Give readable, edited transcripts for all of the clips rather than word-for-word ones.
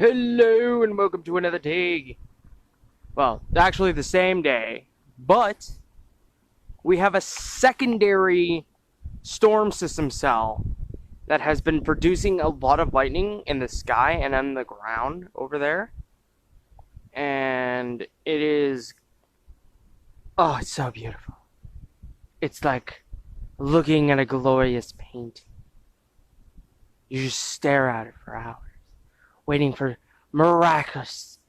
Hello and welcome to another day. Well, actually the same day, but we have a secondary storm system cell that has been producing a lot of lightning in the sky and on the ground over there. And it is, oh, it's so beautiful. It's like looking at a glorious painting. You just stare at it for hours, waiting for miraculous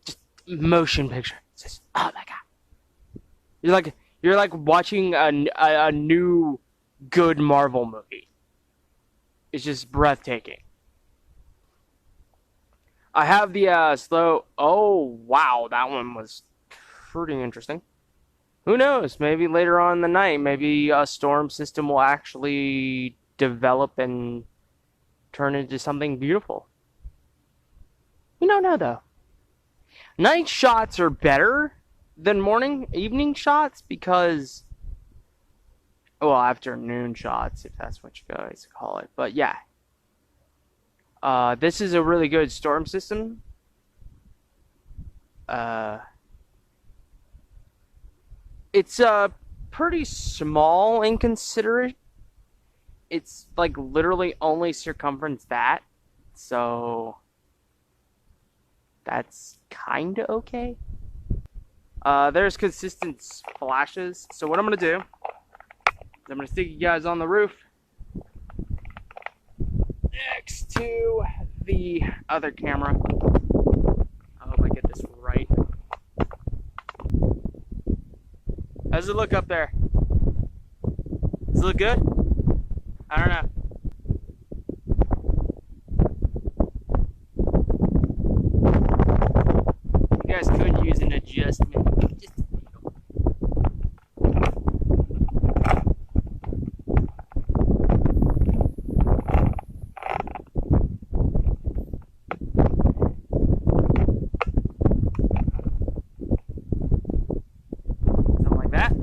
just motion picture. It's just, oh my god. You're like watching a new good Marvel movie. It's just breathtaking. I have the slow. Oh wow, that one was pretty interesting. Who knows? Maybe later on in the night, maybe a storm system will actually develop and turn into something beautiful. We don't know though. Night shots are better than evening shots because, well, afternoon shots if that's what you guys call it. But yeah, this is a really good storm system. It's pretty small and considerate. It's like literally only circumference that, so that's kind of okay. There's consistent flashes, so what I'm gonna do is I'm gonna stick you guys on the roof next to the other camera. I hope I get this right. How does it look up there? Does it look good? I don't know. You guys could use an adjustment. Just a little. Something like that.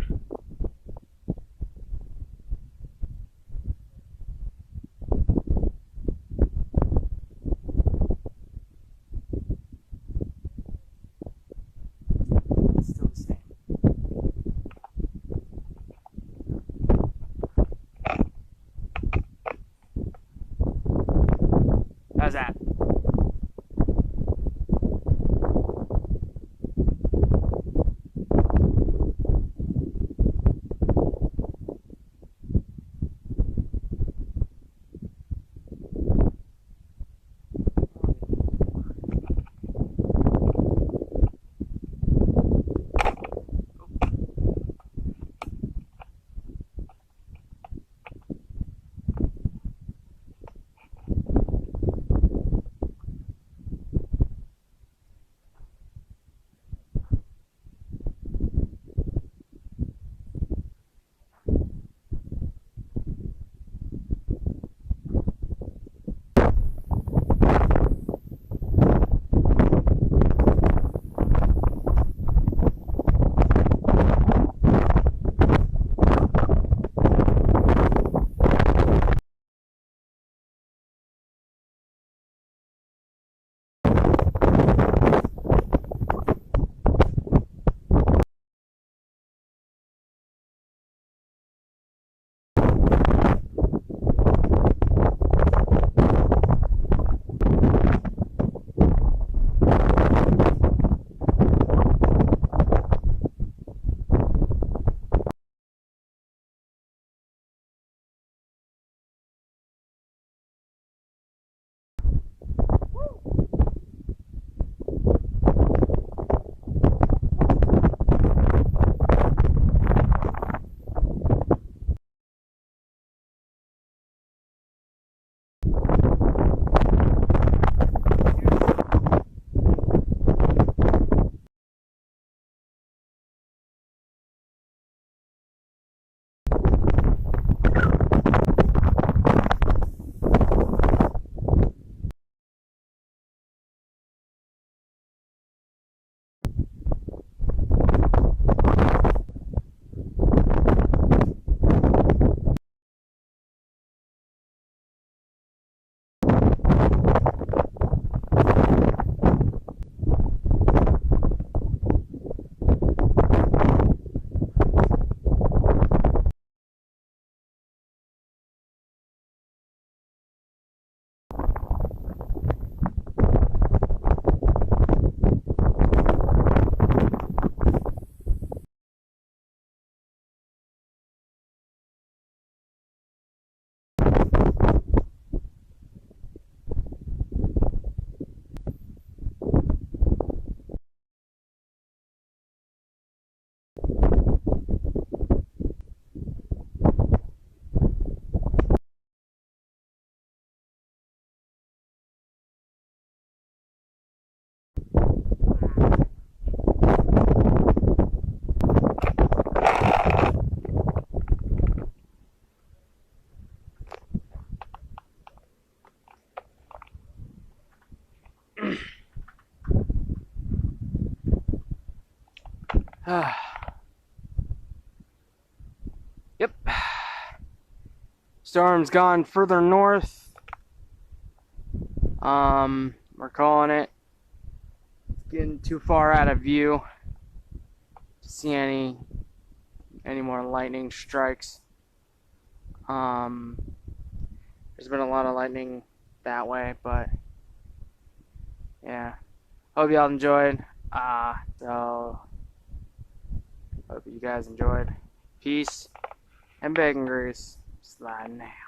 Yep. Storm's gone further north. We're calling it. It's getting too far out of view to see any more lightning strikes. There's been a lot of lightning that way, but yeah. Hope y'all enjoyed. So hope you guys enjoyed. Peace and bacon grease. Slide now.